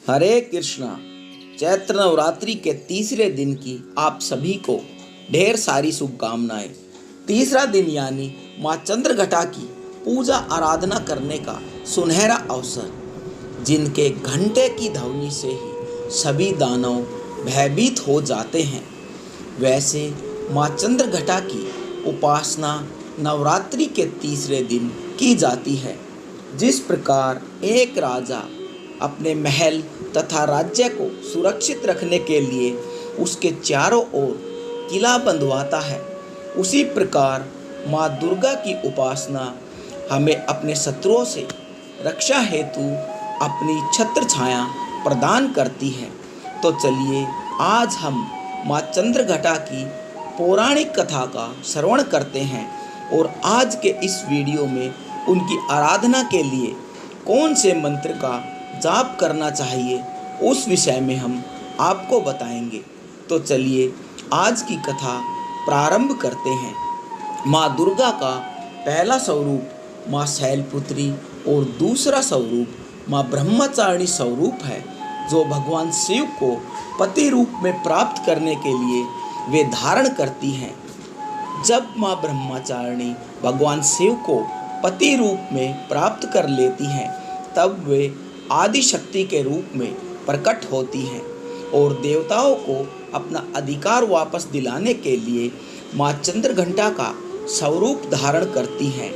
हरे कृष्णा। चैत्र नवरात्रि के तीसरे दिन की आप सभी को ढेर सारी शुभकामनाएं। तीसरा दिन यानी माँ चंद्रघटा की पूजा आराधना करने का सुनहरा अवसर, जिनके घंटे की ध्वनि से ही सभी दानव भयभीत हो जाते हैं। वैसे माँ चंद्रघटा की उपासना नवरात्रि के तीसरे दिन की जाती है। जिस प्रकार एक राजा अपने महल तथा राज्य को सुरक्षित रखने के लिए उसके चारों ओर किला बंधवाता है, उसी प्रकार माँ दुर्गा की उपासना हमें अपने शत्रुओं से रक्षा हेतु अपनी छत्र छाया प्रदान करती है। तो चलिए आज हम माँ चंद्रघटा की पौराणिक कथा का श्रवण करते हैं और आज के इस वीडियो में उनकी आराधना के लिए कौन से मंत्र का जाप करना चाहिए उस विषय में हम आपको बताएंगे। तो चलिए आज की कथा प्रारंभ करते हैं। माँ दुर्गा का पहला स्वरूप माँ शैलपुत्री और दूसरा स्वरूप माँ ब्रह्मचारिणी स्वरूप है, जो भगवान शिव को पति रूप में प्राप्त करने के लिए वे धारण करती हैं। जब माँ ब्रह्मचारिणी भगवान शिव को पति रूप में प्राप्त कर लेती हैं, तब वे आदि शक्ति के रूप में प्रकट होती हैं और देवताओं को अपना अधिकार वापस दिलाने के लिए माँ चंद्रघंटा का स्वरूप धारण करती हैं।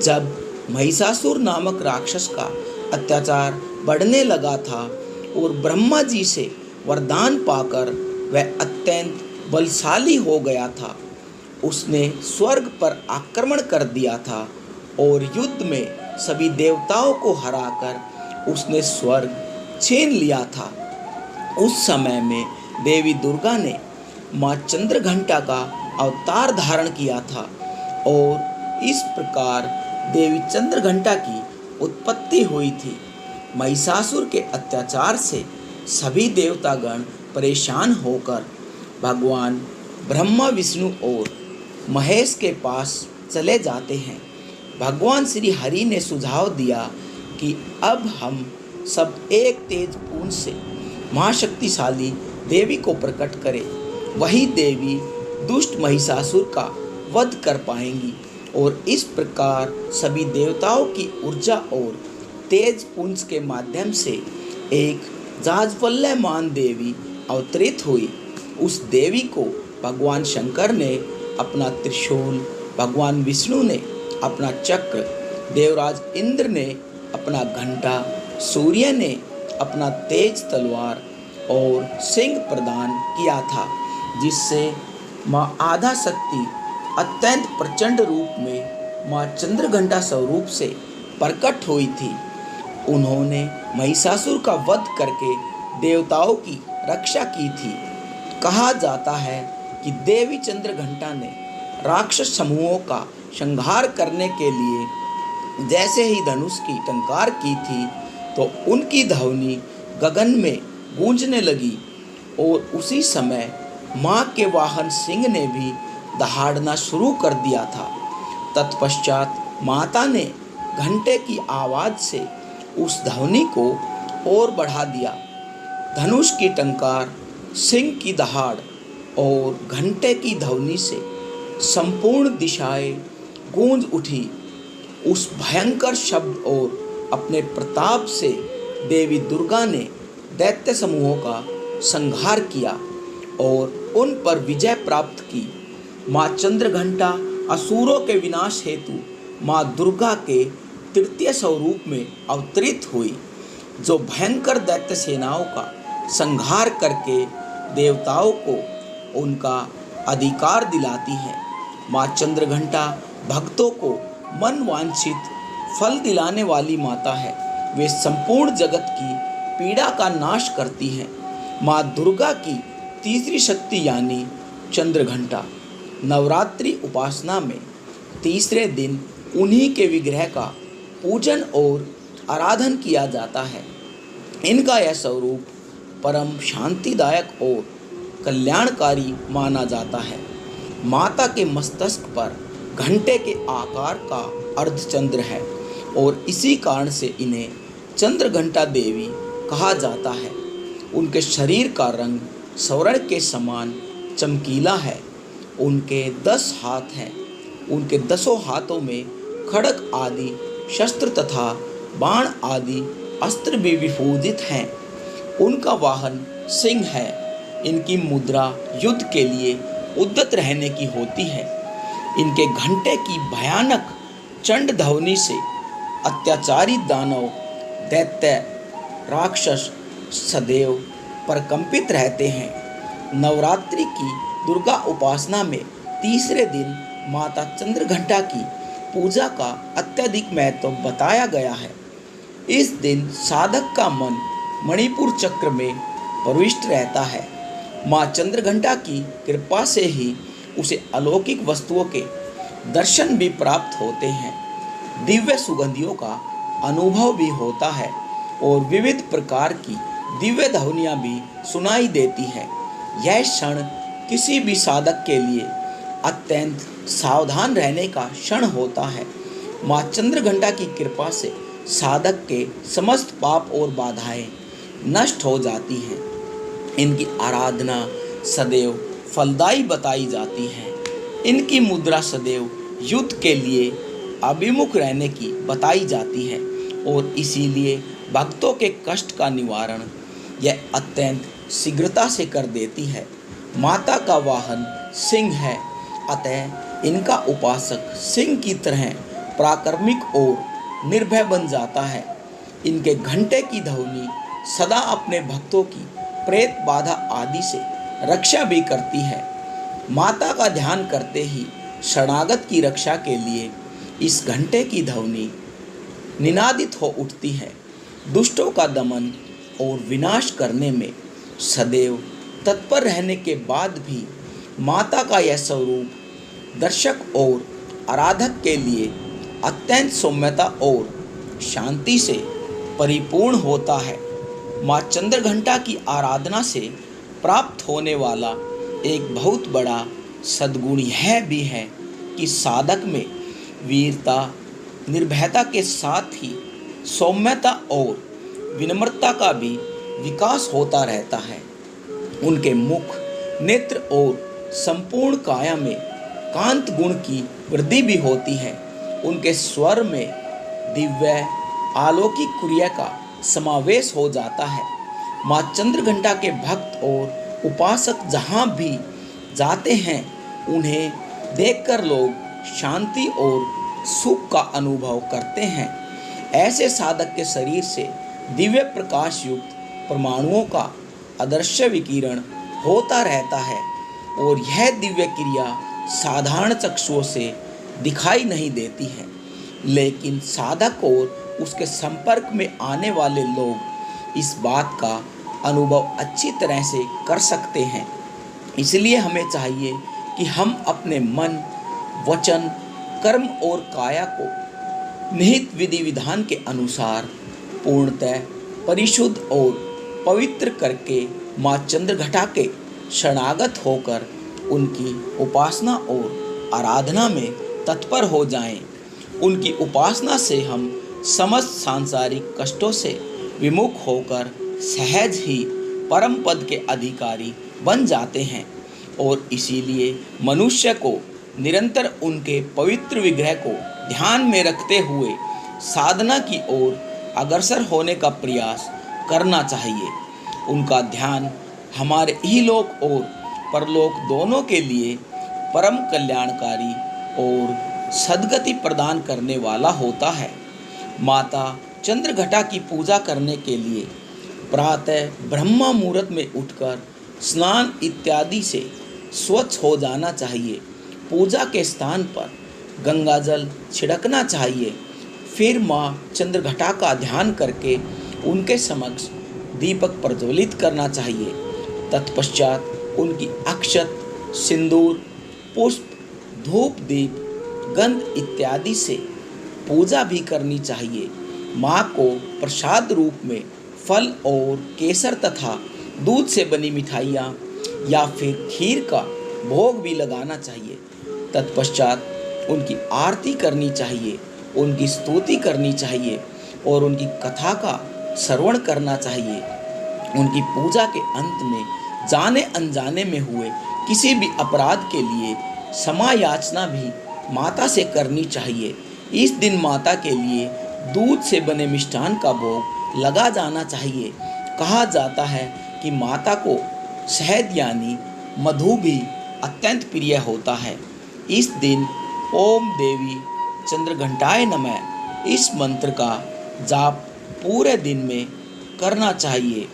जब महिषासुर नामक राक्षस का अत्याचार बढ़ने लगा था और ब्रह्मा जी से वरदान पाकर वह अत्यंत बलशाली हो गया था, उसने स्वर्ग पर आक्रमण कर दिया था और युद्ध में सभी देवताओं को हराकर उसने स्वर्ग छीन लिया था। उस समय में देवी दुर्गा ने माँ चंद्रघंटा का अवतार धारण किया था और इस प्रकार देवी चंद्रघंटा की उत्पत्ति हुई थी। महिषासुर के अत्याचार से सभी देवतागण परेशान होकर भगवान ब्रह्मा विष्णु और महेश के पास चले जाते हैं। भगवान श्री हरि ने सुझाव दिया कि अब हम सब एक तेज पुंज से महाशक्तिशाली देवी को प्रकट करें, वही देवी दुष्ट महिषासुर का वध कर पाएंगी। और इस प्रकार सभी देवताओं की ऊर्जा और तेज पुंज के माध्यम से एक जाज्वल्यमान देवी अवतरित हुई। उस देवी को भगवान शंकर ने अपना त्रिशूल, भगवान विष्णु ने अपना चक्र, देवराज इंद्र ने अपना घंटा, सूर्य ने अपना तेज तलवार और सिंह प्रदान किया था, जिससे माँ आधा शक्ति अत्यंत प्रचंड रूप में माँ चंद्रघंटा स्वरूप से प्रकट हुई थी। उन्होंने महिषासुर का वध करके देवताओं की रक्षा की थी। कहा जाता है कि देवी चंद्रघंटा ने राक्षस समूहों का संहार करने के लिए जैसे ही धनुष की टंकार की थी, तो उनकी ध्वनि गगन में गूंजने लगी और उसी समय माँ के वाहन सिंह ने भी दहाड़ना शुरू कर दिया था। तत्पश्चात माता ने घंटे की आवाज़ से उस ध्वनि को और बढ़ा दिया। धनुष की टंकार, सिंह की दहाड़ और घंटे की ध्वनि से संपूर्ण दिशाएं गूंज उठी। उस भयंकर शब्द और अपने प्रताप से देवी दुर्गा ने दैत्य समूहों का संहार किया और उन पर विजय प्राप्त की। माँ चंद्रघंटा असुरों के विनाश हेतु माँ दुर्गा के तृतीय स्वरूप में अवतरित हुई, जो भयंकर दैत्य सेनाओं का संहार करके देवताओं को उनका अधिकार दिलाती है। माँ चंद्रघंटा भक्तों को मन वांछित फल दिलाने वाली माता है। वे संपूर्ण जगत की पीड़ा का नाश करती हैं। माँ दुर्गा की तीसरी शक्ति यानी चंद्रघंटा। नवरात्रि उपासना में तीसरे दिन उन्हीं के विग्रह का पूजन और आराधन किया जाता है। इनका यह स्वरूप परम शांतिदायक और कल्याणकारी माना जाता है। माता के मस्तक पर घंटे के आकार का अर्धचंद्र है और इसी कारण से इन्हें चंद्रघंटा देवी कहा जाता है। उनके शरीर का रंग स्वर्ण के समान चमकीला है। उनके 10 हाथ हैं। उनके 10 हाथों में खड्ग आदि शस्त्र तथा बाण आदि अस्त्र भी विभूषित हैं। उनका वाहन सिंह है। इनकी मुद्रा युद्ध के लिए उद्यत रहने की होती है। इनके घंटे की भयानक चंड ध्वनि से अत्याचारी दानव, दैत्य, राक्षस सदैव प्रकंपित रहते हैं। नवरात्रि की दुर्गा उपासना में तीसरे दिन माता चंद्रघंटा की पूजा का अत्यधिक महत्व बताया गया है। इस दिन साधक का मन मणिपुर चक्र में प्रविष्ट रहता है। माँ चंद्रघंटा की कृपा से ही उसे अलौकिक वस्तुओं के दर्शन भी प्राप्त होते हैं, दिव्य सुगंधियों का अनुभव भी होता है और विविध प्रकार की दिव्य ध्वनियाँ भी सुनाई देती है। यह क्षण किसी भी साधक के लिए अत्यंत सावधान रहने का क्षण होता है। माँ चंद्रघंटा की कृपा से साधक के समस्त पाप और बाधाएं नष्ट हो जाती हैं। इनकी आराधना सदैव फलदायी बताई जाती है। इनकी मुद्रा सदैव युद्ध के लिए अभिमुख रहने की बताई जाती है और इसीलिए भक्तों के कष्ट का निवारण यह अत्यंत शीघ्रता से कर देती है। माता का वाहन सिंह है, अतः इनका उपासक सिंह की तरह पराक्रमिक और निर्भय बन जाता है। इनके घंटे की ध्वनि सदा अपने भक्तों की प्रेत बाधा आदि से रक्षा भी करती है। माता का ध्यान करते ही शरणागत की रक्षा के लिए इस घंटे की ध्वनि निनादित हो उठती है। दुष्टों का दमन और विनाश करने में सदैव तत्पर रहने के बाद भी माता का यह स्वरूप दर्शक और आराधक के लिए अत्यंत सौम्यता और शांति से परिपूर्ण होता है। माँ चंद्रघंटा की आराधना से प्राप्त होने वाला एक बहुत बड़ा सद्गुण यह भी है कि साधक में वीरता, निर्भयता के साथ ही सौम्यता और विनम्रता का भी विकास होता रहता है। उनके मुख, नेत्र और संपूर्ण काया में कांत गुण की वृद्धि भी होती है। उनके स्वर में दिव्य अलौकिक क्रिया का समावेश हो जाता है। माँ चंद्रघंटा के भक्त और उपासक जहाँ भी जाते हैं उन्हें देखकर लोग शांति और सुख का अनुभव करते हैं। ऐसे साधक के शरीर से दिव्य प्रकाश युक्त परमाणुओं का अदृश्य विकिरण होता रहता है और यह दिव्य क्रिया साधारण चक्षुओं से दिखाई नहीं देती है, लेकिन साधक और उसके संपर्क में आने वाले लोग इस बात का अनुभव अच्छी तरह से कर सकते हैं। इसलिए हमें चाहिए कि हम अपने मन, वचन, कर्म और काया को निहित विधि विधान के अनुसार पूर्णतः परिशुद्ध और पवित्र करके माँ चंद्रघंटा के शरणागत होकर उनकी उपासना और आराधना में तत्पर हो जाएं। उनकी उपासना से हम समस्त सांसारिक कष्टों से विमुख होकर सहज ही परम पद के अधिकारी बन जाते हैं और इसीलिए मनुष्य को निरंतर उनके पवित्र विग्रह को ध्यान में रखते हुए साधना की ओर अग्रसर होने का प्रयास करना चाहिए। उनका ध्यान हमारे इहलोक और परलोक दोनों के लिए परम कल्याणकारी और सद्गति प्रदान करने वाला होता है। माता चंद्रघंटा की पूजा करने के लिए प्रातः ब्रह्म मुहूर्त में उठकर स्नान इत्यादि से स्वच्छ हो जाना चाहिए। पूजा के स्थान पर गंगा जल छिड़कना चाहिए। फिर माँ चंद्रघंटा का ध्यान करके उनके समक्ष दीपक प्रज्वलित करना चाहिए। तत्पश्चात उनकी अक्षत, सिंदूर, पुष्प, धूप, दीप, गंध इत्यादि से पूजा भी करनी चाहिए। माँ को प्रसाद रूप में फल और केसर तथा दूध से बनी मिठाइयाँ या फिर खीर का भोग भी लगाना चाहिए। तत्पश्चात उनकी आरती करनी चाहिए, उनकी स्तुति करनी चाहिए और उनकी कथा का श्रवण करना चाहिए। उनकी पूजा के अंत में जाने अनजाने में हुए किसी भी अपराध के लिए क्षमा याचना भी माता से करनी चाहिए। इस दिन माता के लिए दूध से बने मिष्ठान का भोग लगा जाना चाहिए। कहा जाता है कि माता को शहद यानी मधु भी अत्यंत प्रिय होता है। इस दिन ओम देवी चंद्रघंटाय नमः इस मंत्र का जाप पूरे दिन में करना चाहिए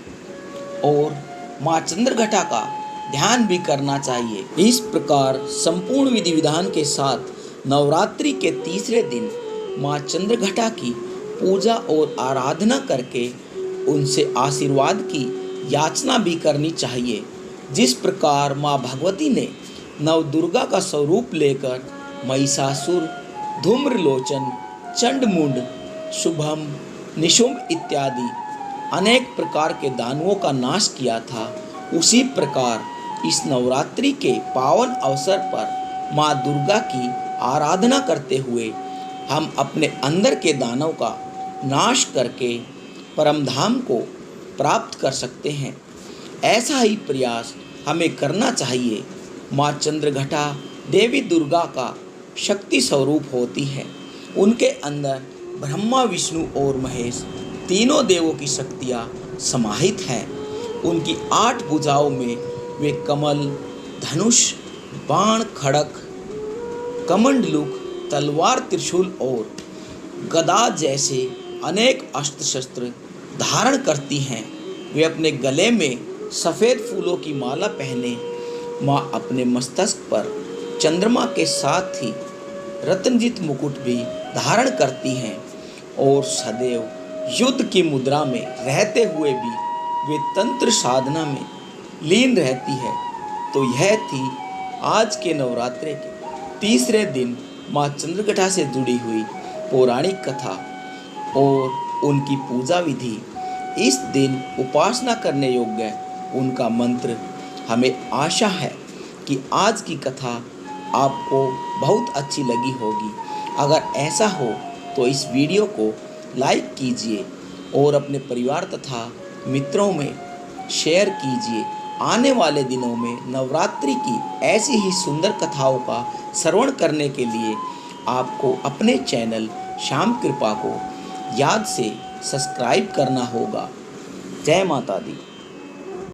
और माँ चंद्रघटा का ध्यान भी करना चाहिए। इस प्रकार संपूर्ण विधि विधान के साथ नवरात्रि के तीसरे दिन माँ चंद्रघटा की पूजा और आराधना करके उनसे आशीर्वाद की याचना भी करनी चाहिए। जिस प्रकार माँ भगवती ने नवदुर्गा का स्वरूप लेकर महिषासुर, धूम्रलोचन, चंडमुंड, शुभम, निशुंभ इत्यादि अनेक प्रकार के दानवों का नाश किया था, उसी प्रकार इस नवरात्रि के पावन अवसर पर माँ दुर्गा की आराधना करते हुए हम अपने अंदर के दानव का नाश करके परमधाम को प्राप्त कर सकते हैं। ऐसा ही प्रयास हमें करना चाहिए। माँ चंद्रघटा देवी दुर्गा का शक्ति स्वरूप होती है। उनके अंदर ब्रह्मा, विष्णु और महेश तीनों देवों की शक्तियाँ समाहित हैं। उनकी 8 भुजाओं में वे कमल, धनुष, बाण, खड़ग, कमंडलुक, तलवार, त्रिशूल और गदा जैसे अनेक अस्त्र शस्त्र धारण करती हैं। वे अपने गले में सफ़ेद फूलों की माला पहने माँ अपने मस्तक पर चंद्रमा के साथ ही रत्नजित मुकुट भी धारण करती हैं और सदैव युद्ध की मुद्रा में रहते हुए भी वे तंत्र साधना में लीन रहती है। तो यह थी आज के नवरात्रे के तीसरे दिन माँ चंद्रघटा से जुड़ी हुई पौराणिक कथा और उनकी पूजा विधि। इस दिन उपासना करने योग्य उनका मंत्र। हमें आशा है कि आज की कथा आपको बहुत अच्छी लगी होगी। अगर ऐसा हो तो इस वीडियो को लाइक कीजिए और अपने परिवार तथा मित्रों में शेयर कीजिए। आने वाले दिनों में नवरात्रि की ऐसी ही सुंदर कथाओं का श्रवण करने के लिए आपको अपने चैनल श्याम कृपा को याद से सब्सक्राइब करना होगा। जय माता दी।